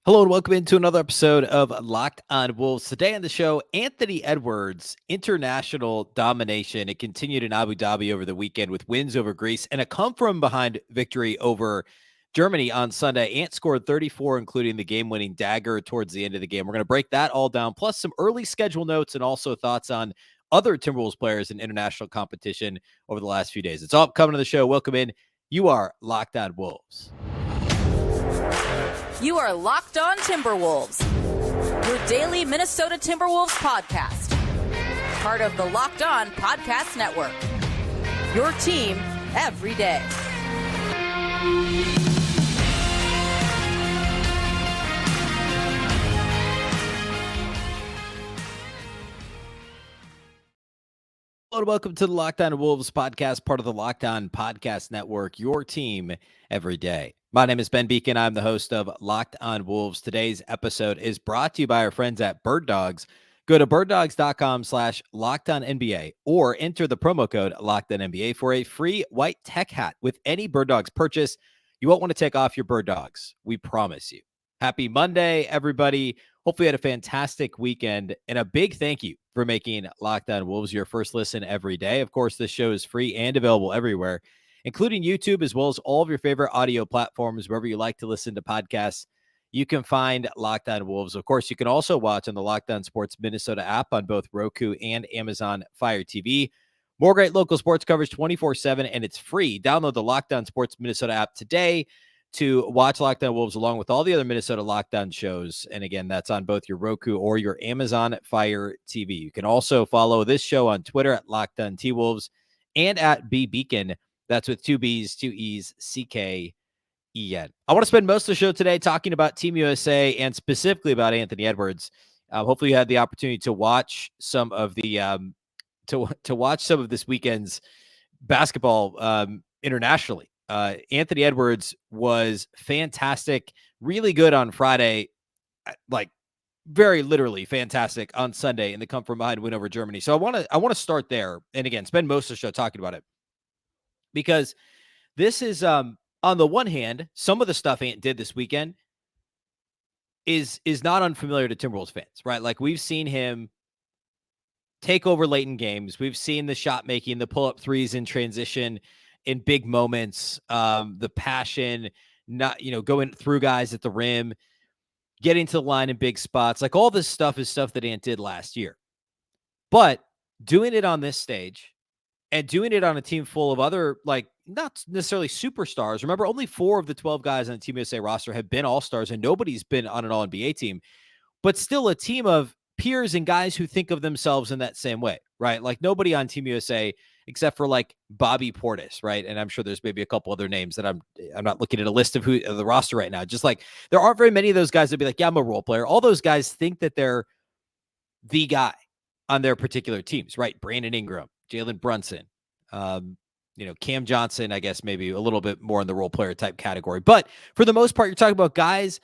Hello and welcome into another episode of Locked on Wolves. Today on the show, Anthony Edwards' international domination. It continued in Abu Dhabi over the weekend with wins over Greece and a come-from-behind victory over Germany on Sunday. Ant scored 34, including the game-winning dagger towards the end of the game. We're going to break that all down, plus some early schedule notes and also thoughts on other Timberwolves players in international competition over the last few days. It's all coming to the show. Welcome in. You are Locked on Wolves. You are Locked On Timberwolves, your daily Minnesota Timberwolves podcast. Part of the Locked On Podcast Network. Your team every day. Hello and welcome to the Locked On Wolves podcast, part of the Locked On Podcast Network, your team every day. My name is Ben Beecken. I'm the host of Locked On Wolves. Today's episode is brought to you by our friends at Birddogs. Go to birddogs.com/LockedOnNBA or enter the promo code LockedOnNBA for a free white tech hat with any Birddogs purchase. You won't want to take off your Birddogs. We promise you. Happy Monday, everybody. Hopefully you had a fantastic weekend, and a big thank you for making Locked On Wolves your first listen every day. Of course, this show is free and available everywhere, including YouTube, as well as all of your favorite audio platforms, wherever you like to listen to podcasts. You can find Locked On Wolves. Of course, you can also watch on the Locked On Sports Minnesota app on both Roku and Amazon Fire TV. More great local sports coverage 24/7, and it's free. Download the Locked On Sports Minnesota app today to watch Locked On Wolves along with all the other Minnesota Locked On shows. And again, that's on both your Roku or your Amazon Fire TV. You can also follow this show on Twitter at Locked On T-Wolves and at Beecken. That's with two B's, two E's, C-K-E-N. I want to spend most of the show today talking about Team USA and specifically about Anthony Edwards. Hopefully you had the opportunity to watch some of the to watch some of this weekend's basketball internationally. Anthony Edwards was fantastic, really good on Friday, like very literally fantastic on Sunday in the come from behind win over Germany. So I want to start there, and again, spend most of the show talking about it because this is on the one hand, some of the stuff Ant did this weekend is not unfamiliar to Timberwolves fans, right? Like we've seen him take over late in games. We've seen the shot making, the pull up threes in transition in big moments, the passion, not, going through guys at the rim, getting to the line in big spots. Like all this stuff is stuff that Ant did last year. But doing it on this stage and doing it on a team full of other, like, not necessarily superstars. Remember, only 4 of the 12 guys on the Team USA roster have been all-stars, and nobody's been on an all-NBA team. But still a team of peers and guys who think of themselves in that same way, right? Like nobody on Team USA except for like Bobby Portis, right? And I'm sure there's maybe a couple other names that I'm not looking at a list of who of the roster right now. Just like there aren't very many of those guys that be like, yeah, I'm a role player. All those guys think that they're the guy on their particular teams, right? Brandon Ingram, Jalen Brunson, Cam Johnson, I guess maybe a little bit more in the role player type category. But for the most part, you're talking about guys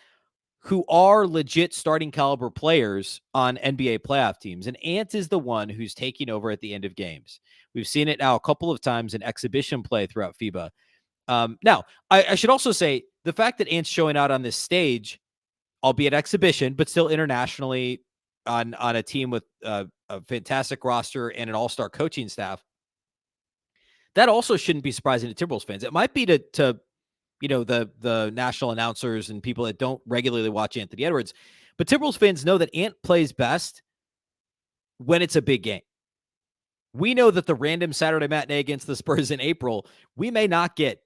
who are legit starting caliber players on NBA playoff teams. And Ant is the one who's taking over at the end of games. We've seen it now a couple of times in exhibition play throughout FIBA. Now, I should also say the fact that Ant's showing out on this stage, albeit exhibition, but still internationally on a team with a fantastic roster and an all-star coaching staff, that also shouldn't be surprising to Timberwolves fans. It might be to the national announcers and people that don't regularly watch Anthony Edwards. But Timberwolves fans know that Ant plays best when it's a big game. We know that the random Saturday matinee against the Spurs in April, we may not get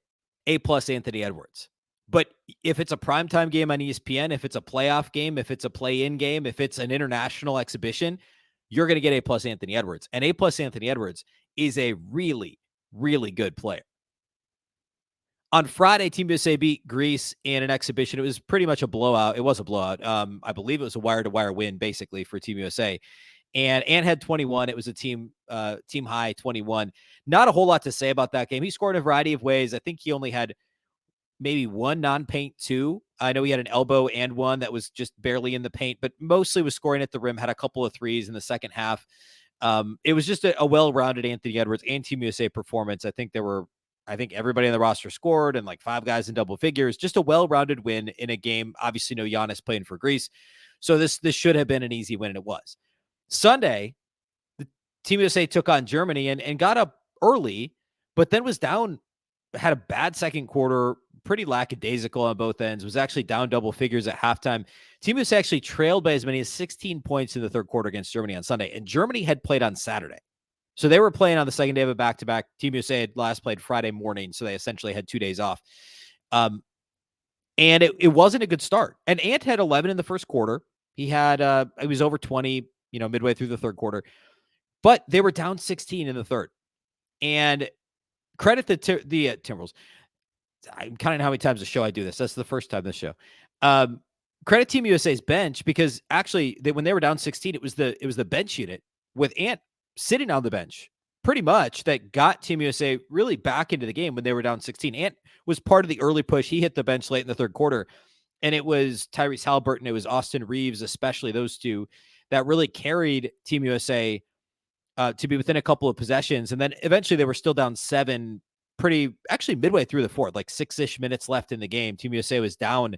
A+ Anthony Edwards. But if it's a primetime game on ESPN, if it's a playoff game, if it's a play-in game, if it's an international exhibition, you're going to get A+ Anthony Edwards. And A+ Anthony Edwards is a really, really good player. On Friday, Team USA beat Greece in an exhibition. It was pretty much a blowout. It was a blowout. I believe it was a wire-to-wire win, basically, for Team USA. And Ant had 21. It was a team high 21. Not a whole lot to say about that game. He scored in a variety of ways. I think he only had maybe one non-paint two. I know he had an elbow and one that was just barely in the paint, but mostly was scoring at the rim, had a couple of threes in the second half. It was just a well-rounded Anthony Edwards and Team USA performance. I think there were I think everybody on the roster scored and like 5 guys in double figures. Just a well-rounded win in a game. Obviously, no Giannis playing for Greece. So this should have been an easy win, and it was. Sunday, the Team USA took on Germany and got up early, but then was down, had a bad second quarter, pretty lackadaisical on both ends, was actually down double figures at halftime. Team USA actually trailed by as many as 16 points in the third quarter against Germany on Sunday, and Germany had played on Saturday. So they were playing on the second day of a back-to-back. Team USA had last played Friday morning, so they essentially had 2 days off. And it wasn't a good start. And Ant had 11 in the first quarter. He was over 20, midway through the third quarter. But they were down 16 in the third. And credit the Timberwolves. I'm counting how many times a show I do this. That's the first time this show. Credit Team USA's bench, because actually when they were down 16, it was the bench unit with Ant sitting on the bench pretty much that got Team USA really back into the game when they were down 16. Ant was part of the early push. He hit the bench late in the third quarter, and it was Tyrese Halliburton, it was Austin Reeves, especially those two, that really carried Team USA to be within a couple of possessions. And then eventually they were still down 7 actually midway through the fourth, like 6-ish minutes left in the game. Team USA was down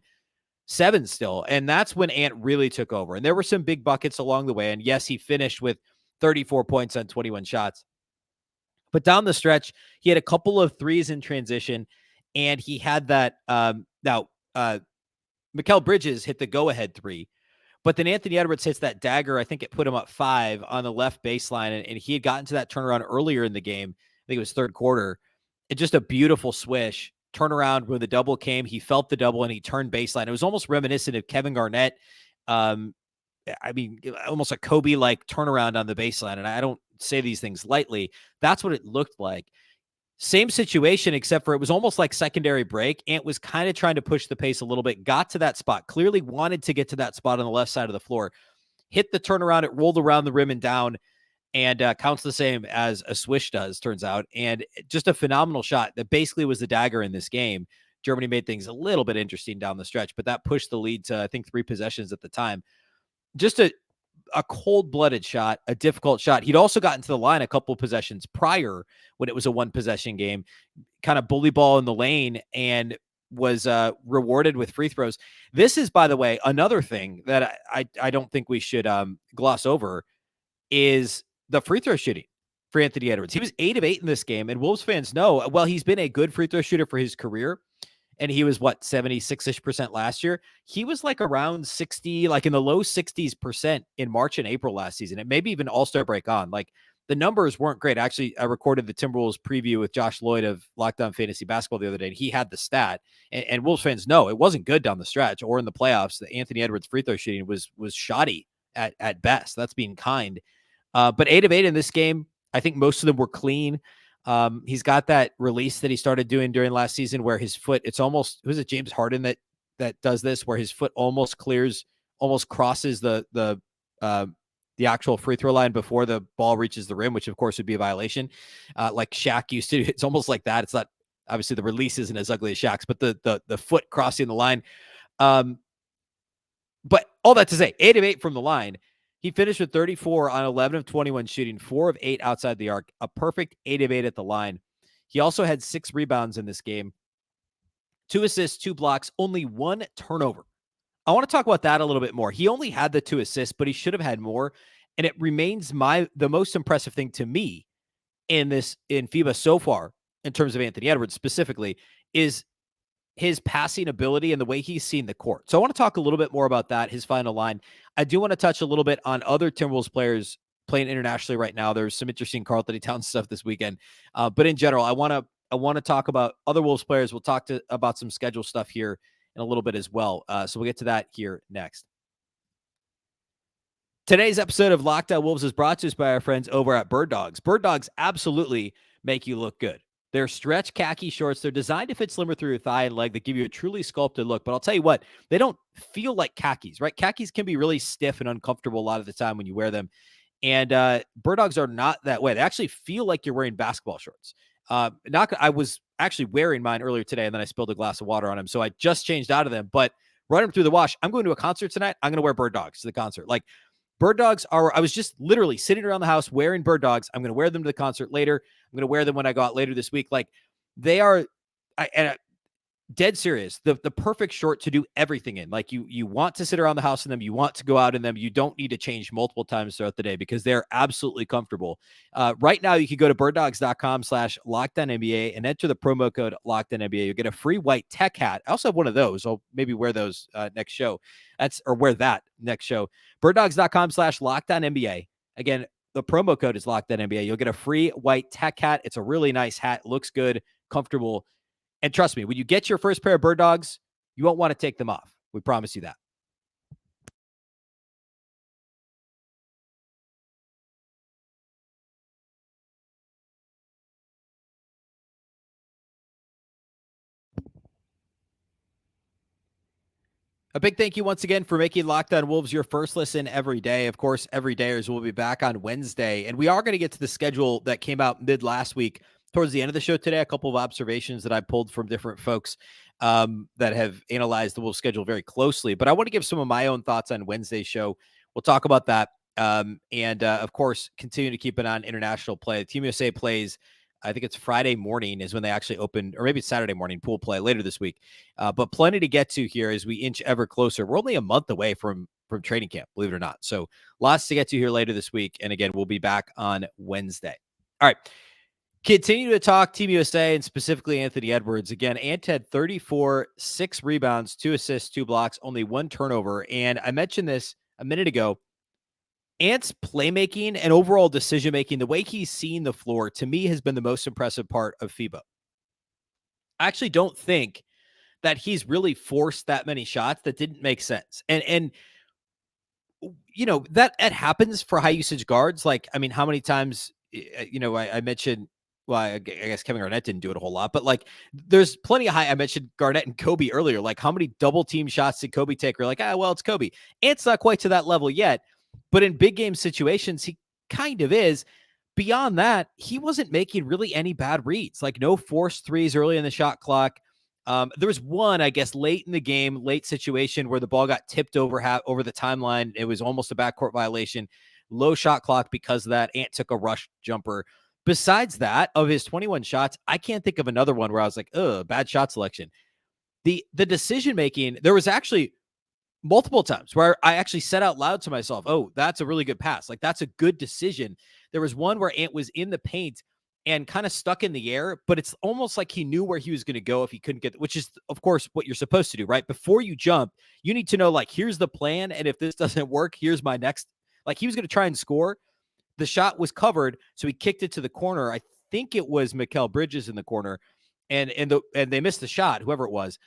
7 still. And that's when Ant really took over. And there were some big buckets along the way. And yes, he finished with 34 points on 21 shots. But down the stretch, he had a couple of threes in transition. And he had that, Mikal Bridges hit the go-ahead 3. But then Anthony Edwards hits that dagger. I think it put him up 5 on the left baseline. And he had gotten to that turnaround earlier in the game. I think it was third quarter. It's just a beautiful swish. Turnaround when the double came. He felt the double and he turned baseline. It was almost reminiscent of Kevin Garnett. Almost a Kobe-like turnaround on the baseline. And I don't say these things lightly. That's what it looked like. Same situation, except for it was almost like secondary break. Ant was kind of trying to push the pace a little bit, got to that spot, clearly wanted to get to that spot on the left side of the floor, hit the turnaround, it rolled around the rim and down, and counts the same as a swish does, turns out. And just a phenomenal shot that basically was the dagger in this game. Germany made things a little bit interesting down the stretch, but that pushed the lead to, I think, 3 possessions at the time. Just a cold-blooded shot, a difficult shot. He'd also gotten to the line a couple of possessions prior when it was a 1-possession game, kind of bully ball in the lane, and was rewarded with free throws. This is, by the way, another thing that I don't think we should gloss over is the free throw shooting for Anthony Edwards. He was 8 of 8 in this game, and Wolves fans know, well, he's been a good free throw shooter for his career. And he was 76% last year. He was like around 60, like in the low 60s% in March and April last season. And maybe even All-Star break on. Like the numbers weren't great. Actually, I recorded the Timberwolves preview with Josh Lloyd of Locked On Fantasy Basketball the other day. And he had the stat. And Wolves fans know it wasn't good down the stretch or in the playoffs. The Anthony Edwards free throw shooting was shoddy at best. That's being kind. But 8 of 8 in this game. I think most of them were clean. He's got that release that he started doing during last season where his foot, it's almost, who's it, James Harden that does this, where his foot almost crosses the actual free throw line before the ball reaches the rim, which of course would be a violation. Like Shaq used to do. It's almost like that. It's not, obviously the release isn't as ugly as Shaq's, but the foot crossing the line. But all that to say, 8 of 8 from the line. He finished with 34 on 11 of 21 shooting, 4 of 8 outside the arc, a perfect 8 of 8 at the line. He also had 6 rebounds in this game, 2 assists, 2 blocks, only 1 turnover. I want to talk about that a little bit more. He only had the 2 assists, but he should have had more. And it remains the most impressive thing to me in FIBA so far, in terms of Anthony Edwards specifically, is his passing ability and the way he's seen the court. So I want to talk a little bit more about that, his final line. I do want to touch a little bit on other Timberwolves players playing internationally right now. There's some interesting Karl-Anthony Towns stuff this weekend. But in general, I want to talk about other Wolves players. We'll talk about some schedule stuff here in a little bit as well. So we'll get to that here next. Today's episode of Locked On Wolves is brought to us by our friends over at Birddogs. Birddogs absolutely make you look good. They're stretch khaki shorts. They're designed to fit slimmer through your thigh and leg that give you a truly sculpted look. But I'll tell you what, they don't feel like khakis, right? Khakis can be really stiff and uncomfortable a lot of the time when you wear them. And Birddogs are not that way. They actually feel like you're wearing basketball shorts. I was actually wearing mine earlier today, and then I spilled a glass of water on them. So I just changed out of them. But run them through the wash. I'm going to a concert tonight. I'm going to wear Birddogs to the concert. Like, Birddogs I was just literally sitting around the house wearing Birddogs. I'm going to wear them to the concert later. I'm going to wear them when I go out later this week. Like, They are, dead serious, the perfect short to do everything in. Like you want to sit around the house in them, you want to go out in them, you don't need to change multiple times throughout the day because they're absolutely comfortable. Right now you can go to birddogs.com/LockedOnNBA and enter the promo code LockedOnNBA. You'll get a free white tech hat. I also have one of those. I'll maybe wear those next show. Wear that next show. Birddogs.com/LockedOnNBA. Again, the promo code is LockedOnNBA. You'll get a free white tech hat. It's a really nice hat, looks good, comfortable. And trust me, when you get your first pair of Bird Dogs, you won't want to take them off. We promise you that. A big thank you once again for making Locked On Wolves your first listen every day. Of course, every dayers will be back on Wednesday. And we are going to get to the schedule that came out mid last week. Towards the end of the show today, a couple of observations that I pulled from different folks that have analyzed the Wolves schedule very closely. But I want to give some of my own thoughts on Wednesday's show. We'll talk about that. Of course, continue to keep it on international play. Team USA plays, I think it's Friday morning is when they actually open, or maybe it's Saturday morning pool play later this week. But plenty to get to here as we inch ever closer. We're only a month away from training camp, believe it or not. So lots to get to here later this week. And again, we'll be back on Wednesday. All right. Continue to talk Team USA and specifically Anthony Edwards. Again, Ant had 34, 6 rebounds, 2 assists, 2 blocks, only 1 turnover. And I mentioned this a minute ago. Ant's playmaking and overall decision-making, the way he's seen the floor, to me, has been the most impressive part of FIBA. I actually don't think that he's really forced that many shots that didn't make sense. And you know, that happens for high usage guards. Like, I mean, how many times, I mentioned, well, I guess Kevin Garnett didn't do it a whole lot, but like there's plenty of I mentioned Garnett and Kobe earlier. Like how many double team shots did Kobe take? We're like, well, it's Kobe. Ant's not quite to that level yet, but in big game situations, he kind of is. Beyond that, he wasn't making really any bad reads, like no forced threes early in the shot clock. There was one, I guess, late in the game, late situation where the ball got tipped over the timeline. It was almost a backcourt violation, low shot clock because of that. Ant took a rush jumper. Besides that, of his 21 shots, I can't think of another one where I was like, bad shot selection. The decision-making, there was actually multiple times where I actually said out loud to myself, that's a really good pass. Like, that's a good decision. There was one where Ant was in the paint and kind of stuck in the air, but it's almost like he knew where he was going to go if he couldn't get, which is, of course, what you're supposed to do, right? Before you jump, you need to know, like, here's the plan, and if this doesn't work, here's my next. Like, he was going to try and score. The shot was covered, so he kicked it to the corner. I think it was Mikal Bridges in the corner, and they missed the shot, whoever it was.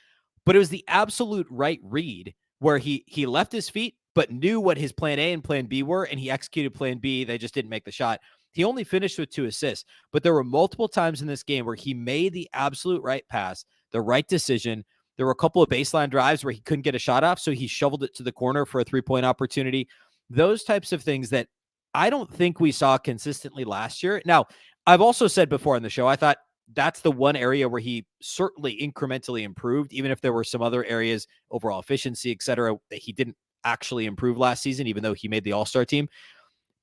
But it was the absolute right read where he left his feet, but knew what his plan A and plan B were, and he executed plan B. They just didn't make the shot. He only finished with 2 assists, but there were multiple times in this game where he made the absolute right pass, the right decision. There were a couple of baseline drives where he couldn't get a shot off, so he shoveled it to the corner for a 3-point opportunity. Those types of things that I don't think we saw consistently last year. Now, I've also said before on the show, I thought that's the one area where he certainly incrementally improved, even if there were some other areas, overall efficiency, et cetera, that he didn't actually improve last season, even though he made the All-Star team.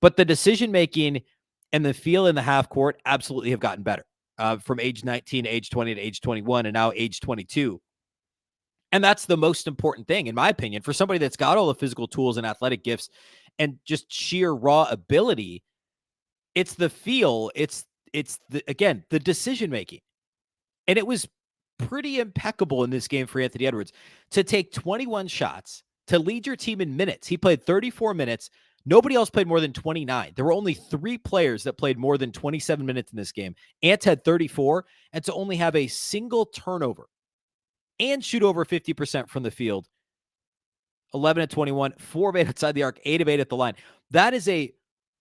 But the decision-making and the feel in the half court absolutely have gotten better from age 19 to age 20 to age 21 and now age 22. And that's the most important thing, in my opinion, for somebody that's got all the physical tools and athletic gifts and just sheer raw ability. It's the feel. It's the decision-making. And it was pretty impeccable in this game for Anthony Edwards to take 21 shots, to lead your team in minutes. He played 34 minutes. Nobody else played more than 29. There were only 3 players that played more than 27 minutes in this game. Ant had 34, and to only have a single turnover and shoot over 50% from the field. 11 of 21, 4 of 8 outside the arc, 8 of 8 at the line. That is a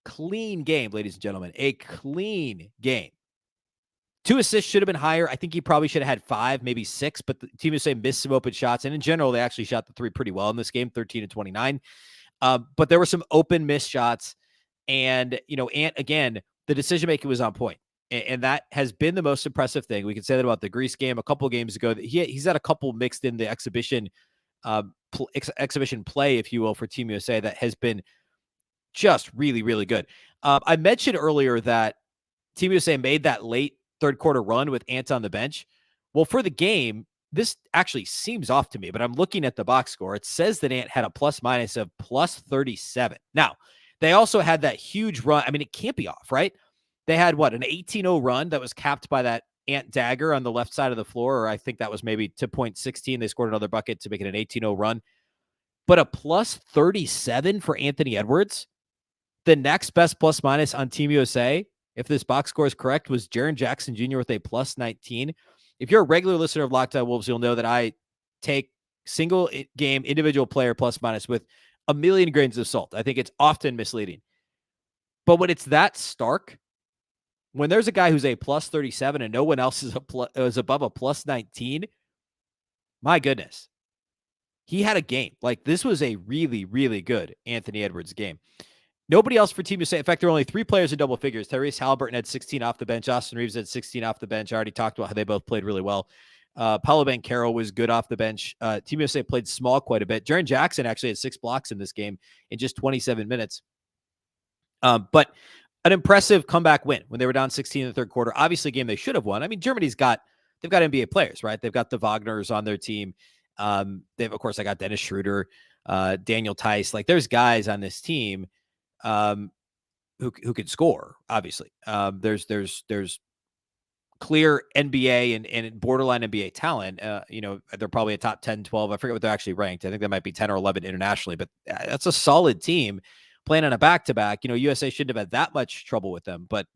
clean game, ladies and gentlemen. A clean game. 2 assists should have been higher. I think he probably should have had 5, maybe 6, but the Team USA missed some open shots. And in general, they actually shot the 3 pretty well in this game, 13 to 29. But there were some open missed shots. And, Ant, again, the decision-making was on point. And that has been the most impressive thing. We can say that about the Greece game a couple games ago. He's had a couple mixed in the exhibition play, if you will, for Team USA that has been just really, really good. I mentioned earlier that Team USA made that late third quarter run with Ant on the bench. Well, for the game, this actually seems off to me, but I'm looking at the box score. It says that Ant had a plus minus of plus 37. Now, they also had that huge run. I mean, it can't be off, right? They had what, an 18-0 run that was capped by that Ant dagger on the left side of the floor, or I think that was maybe to point 16. They scored another bucket to make it an 18-0 run. But a plus 37 for Anthony Edwards. The next best plus minus on Team USA, if this box score is correct, was Jaren Jackson Jr. with a plus 19. If you're a regular listener of Locked On Wolves, you'll know that I take single game individual player plus minus with a million grains of salt. I think it's often misleading. But when it's that stark, when there's a guy who's a plus 37 and no one else is above a plus 19, my goodness. He had a game. Like, this was a really, really good Anthony Edwards game. Nobody else for Team USA. In fact, there were only 3 players in double figures. Tyrese Halliburton had 16 off the bench. Austin Reeves had 16 off the bench. I already talked about how they both played really well. Paolo Banchero was good off the bench. Team USA played small quite a bit. Jaren Jackson actually had 6 blocks in this game in just 27 minutes. But an impressive comeback win when they were down 16 in the third quarter. Obviously, a game they should have won. I mean, they've got NBA players, right? They've got the Wagners on their team. Of course, I got Dennis Schroeder, Daniel Tice. Like, there's guys on this team who can score, obviously. There's clear NBA and borderline NBA talent. They're probably a top 10, 12. I forget what they're actually ranked. I think they might be 10 or 11 internationally, but that's a solid team playing on a back-to-back. USA shouldn't have had that much trouble with them, but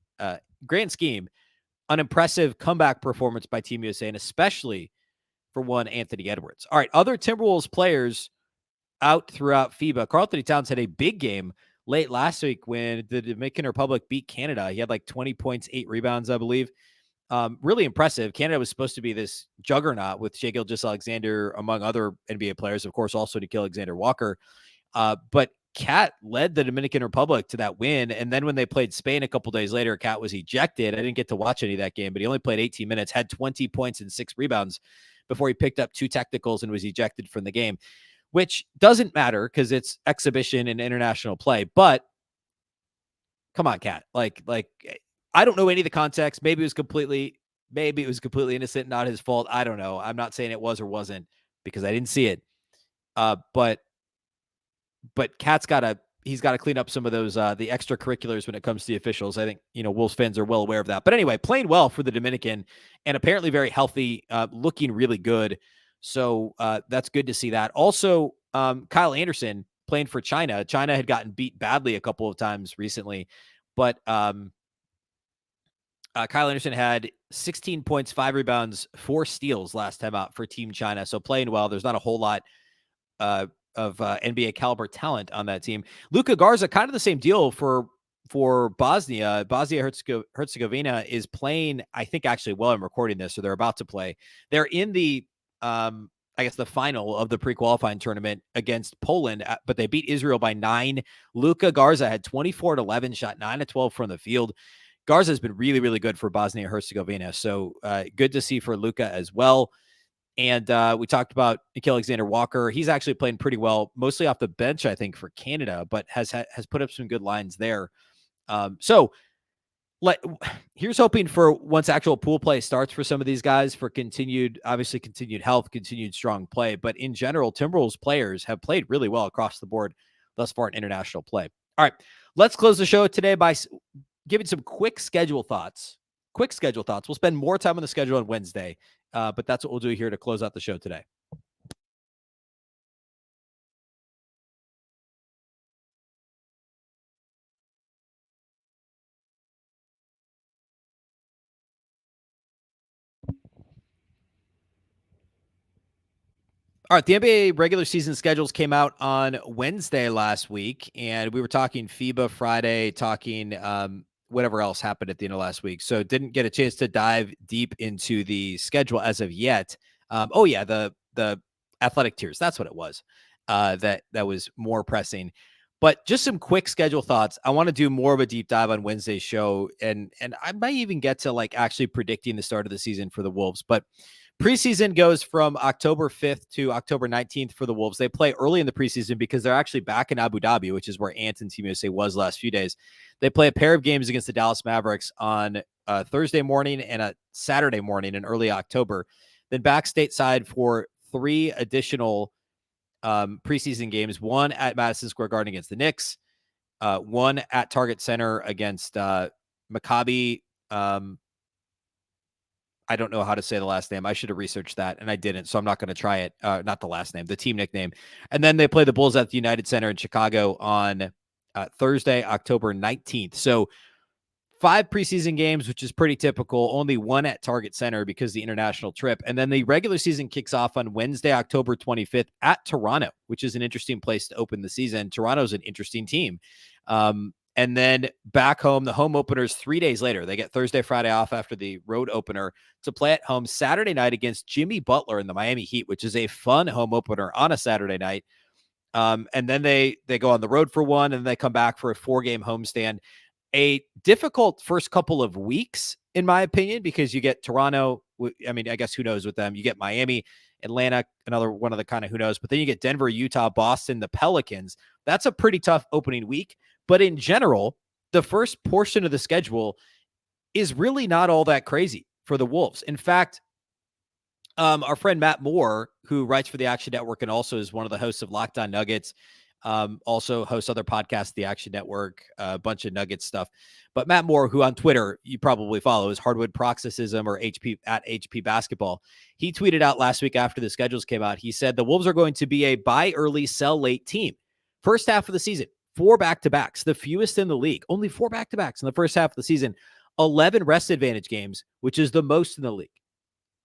grand scheme, an impressive comeback performance by Team USA, and especially for one Anthony Edwards. All right, other Timberwolves players out throughout FIBA. Karl-Anthony Towns had a big game late last week when the Dominican Republic beat Canada. He had like 20 points, 8 rebounds, I believe. Really impressive. Canada was supposed to be this juggernaut with Shai Gilgeous-Alexander, among other NBA players, of course, also Nickeil Alexander-Walker. But Cat led the Dominican Republic to that win. And then when they played Spain a couple days later, Cat was ejected. I didn't get to watch any of that game, but he only played 18 minutes, had 20 points and 6 rebounds before he picked up 2 technicals and was ejected from the game, which doesn't matter because it's exhibition and international play. But come on, Cat. Like I don't know any of the context. Maybe it was completely innocent, not his fault. I don't know. I'm not saying it was or wasn't because I didn't see it. But Cat's he's got to clean up some of those the extracurriculars when it comes to the officials. I think Wolves fans are well aware of that. But anyway, playing well for the Dominican and apparently very healthy, looking really good. So that's good to see that. Also, Kyle Anderson playing for China. China had gotten beat badly a couple of times recently, but Kyle Anderson had 16 points, 5 rebounds, 4 steals last time out for Team China. So playing well. There's not a whole lot of NBA caliber talent on that team. Luka Garza, kind of the same deal for Bosnia. Bosnia-Herzegovina is playing, I think, actually while I'm recording this, so they're about to play. They're in the, the final of the pre-qualifying tournament against Poland, but they beat Israel by 9. Luka Garza had 24-11, shot 9-12 from the field. Garza has been really, really good for Bosnia-Herzegovina, so good to see for Luka as well. And we talked about Nickeil Alexander-Walker. He's actually playing pretty well, mostly off the bench, I think, for Canada, but has put up some good lines there. Here's hoping for once actual pool play starts for some of these guys for continued health, continued strong play. But in general, Timberwolves players have played really well across the board thus far in international play. All right, let's close the show today by giving some quick schedule thoughts. We'll spend more time on the schedule on Wednesday. But that's what we'll do here to close out the show today. All right, the NBA regular season schedules came out on Wednesday last week, and we were talking FIBA Friday, talking whatever else happened at the end of last week. So didn't get a chance to dive deep into the schedule as of yet. The athletic tiers. That's what it was. That was more pressing. But just some quick schedule thoughts. I want to do more of a deep dive on Wednesday's show, and I might even get to actually predicting the start of the season for the Wolves. But preseason goes from October 5th to October 19th for the Wolves. They play early in the preseason because they're actually back in Abu Dhabi, which is where Ant and Team USA was last few days. They play a pair of games against the Dallas Mavericks on a Thursday morning and a Saturday morning in early October. Then back stateside for 3 additional preseason games, 1 at Madison Square Garden against the Knicks, 1 at Target Center against Maccabi. I don't know how to say the last name. I should have researched that, and I didn't, so I'm not going to try it. Not the last name, the team nickname. And then they play the Bulls at the United Center in Chicago on Thursday, October 19th. So 5 preseason games, which is pretty typical. Only 1 at Target Center because the international trip. And then the regular season kicks off on Wednesday, October 25th at Toronto, which is an interesting place to open the season. Toronto's an interesting team. And then back home, the home openers 3 days later. They get Thursday, Friday off after the road opener to play at home Saturday night against Jimmy Butler in the Miami Heat, which is a fun home opener on a Saturday night. And then they go on the road for 1, and they come back for a 4-game homestand. A difficult first couple of weeks, in my opinion, because you get Toronto. I mean, I guess who knows with them? You get Miami, Atlanta, another one of the kind of who knows. But then you get Denver, Utah, Boston, the Pelicans. That's a pretty tough opening week. But in general, the first portion of the schedule is really not all that crazy for the Wolves. In fact, our friend Matt Moore, who writes for the Action Network and also is one of the hosts of Locked On Nuggets, also hosts other podcasts, the Action Network, a bunch of Nuggets stuff. But Matt Moore, who on Twitter you probably follow, is Hardwood Paroxysm or HP at HP Basketball. He tweeted out last week after the schedules came out. He said the Wolves are going to be a buy early, sell late team. First half of the season, 4 back-to-backs, the fewest in the league. Only 4 back-to-backs in the first half of the season. 11 rest advantage games, which is the most in the league.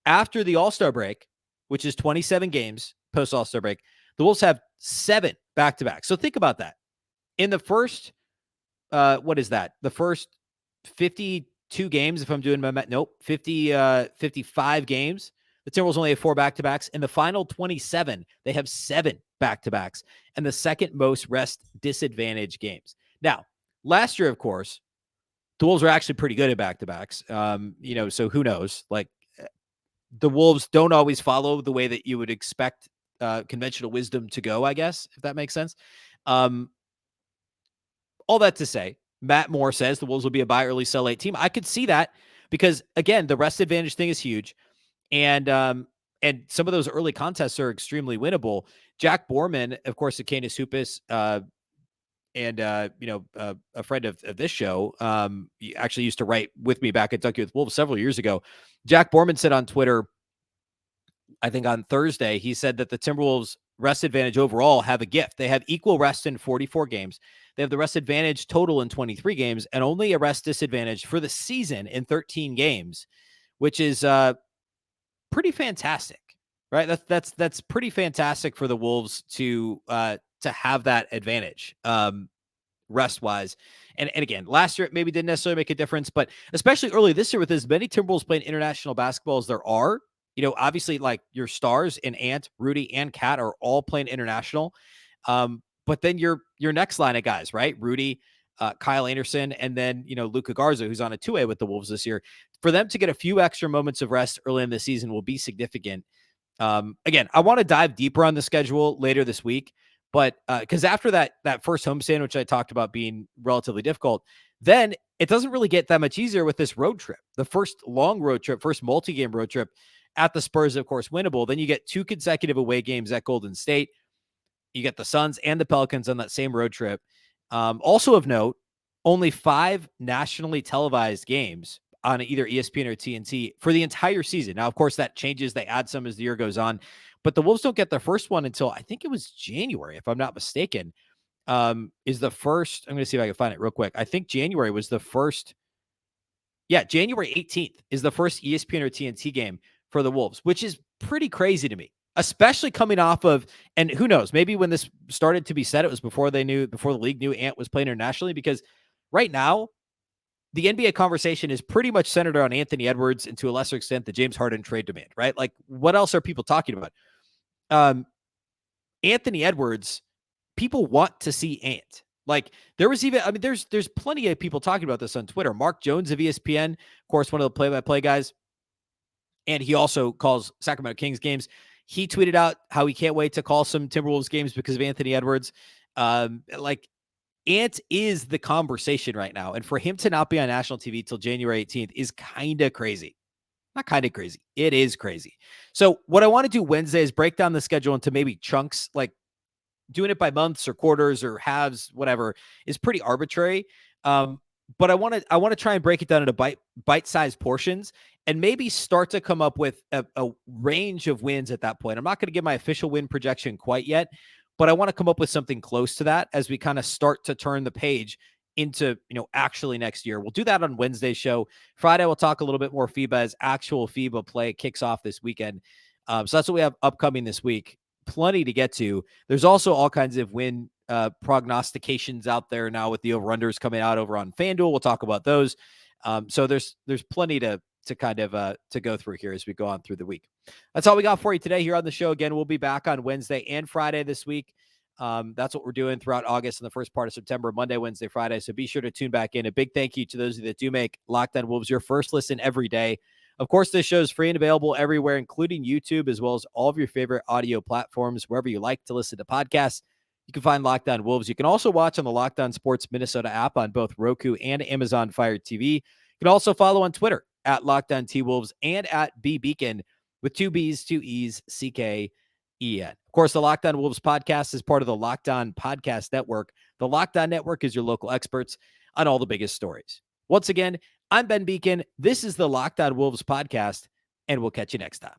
After the All-Star break, which is 27 games post All-Star break, the Wolves have 7 back-to-backs. So think about that. In the first, what is that? The first 52 games, if I'm doing my math, 55 games. The Timberwolves only have 4 back-to-backs. In the final 27, they have 7 back-to-backs and the second most rest disadvantage games. Now, last year, of course, the Wolves are actually pretty good at back-to-backs. So who knows? Like, the Wolves don't always follow the way that you would expect conventional wisdom to go, I guess, if that makes sense. All that to say, Matt Moore says the Wolves will be a buy early, sell late team. I could see that because, again, the rest advantage thing is huge. And some of those early contests are extremely winnable. Jack Borman, of course, the Canis Hoopus, and a friend of this show, he actually used to write with me back at Dunky with Wolves several years ago. Jack Borman said on Twitter, I think on Thursday, he said that the Timberwolves rest advantage overall have a gift. They have equal rest in 44 games. They have the rest advantage total in 23 games and only a rest disadvantage for the season in 13 games, which is pretty fantastic, right? That's pretty fantastic for the Wolves to have that advantage rest wise. And again, last year it maybe didn't necessarily make a difference, but especially early this year with as many Timberwolves playing international basketball as there are, obviously like your stars and Ant, Rudy, and Cat are all playing international. But then your next line of guys, right? Rudy, Kyle Anderson, and then, Luka Garza, who's on a 2-way with the Wolves this year. For them to get a few extra moments of rest early in the season will be significant. Again, I want to dive deeper on the schedule later this week, but because after that first homestand, which I talked about being relatively difficult, then it doesn't really get that much easier with this road trip. The first long road trip, first multi-game road trip at the Spurs, of course, winnable. Then you get 2 consecutive away games at Golden State. You get the Suns and the Pelicans on that same road trip. Also of note, only 5 nationally televised games on either ESPN or TNT for the entire season. Now, of course, that changes. They add some as the year goes on. But the Wolves don't get their first one until I think it was January, if I'm not mistaken, is the first. I'm going to see if I can find it real quick. I think January was the first. Yeah, January 18th is the first ESPN or TNT game for the Wolves, which is pretty crazy to me, especially coming off of, and who knows, maybe when this started to be said, it was before the league knew Ant was playing internationally, because right now, the NBA conversation is pretty much centered on Anthony Edwards and to a lesser extent, the James Harden trade demand, right? Like, what else are people talking about? Anthony Edwards, people want to see Ant. Like, there was even, there's plenty of people talking about this on Twitter. Mark Jones of ESPN, of course, one of the play-by-play guys, and he also calls Sacramento Kings games. He tweeted out how he can't wait to call some Timberwolves games because of Anthony Edwards. Ant is the conversation right now. And for him to not be on national TV till January 18th is kind of crazy. Not kind of crazy. It is crazy. So what I want to do Wednesday is break down the schedule into maybe chunks, like doing it by months or quarters or halves, whatever, is pretty arbitrary. But I want to try and break it down into bite-sized portions and maybe start to come up with a range of wins at that point. I'm not going to give my official win projection quite yet, but I want to come up with something close to that as we kind of start to turn the page into, actually next year. We'll do that on Wednesday's show. Friday, we'll talk a little bit more FIBA as actual FIBA play kicks off this weekend. So that's what we have upcoming this week. Plenty to get to. There's also all kinds of win prognostications out there now with the over-unders coming out over on FanDuel. We'll talk about those. So there's plenty to kind of to go through here as we go on through the week. That's all we got for you today here on the show. Again, we'll be back on Wednesday and Friday this week. That's what we're doing throughout August and the first part of September, Monday, Wednesday, Friday. So be sure to tune back in. A big thank you to those of you that do make Locked On Wolves your first listen every day. Of course, this show is free and available everywhere, including YouTube, as well as all of your favorite audio platforms, wherever you like to listen to podcasts. You can find Locked On Wolves. You can also watch on the Locked On Sports Minnesota app on both Roku and Amazon Fire TV. You can also follow on Twitter at Locked On T-Wolves and at Beecken with 2 B's, 2 E's, C-K-E-N. Of course, the Locked On Wolves podcast is part of the Locked On Podcast Network. The Locked On Network is your local experts on all the biggest stories. Once again, I'm Ben Beecken. This is the Locked On Wolves podcast, and we'll catch you next time.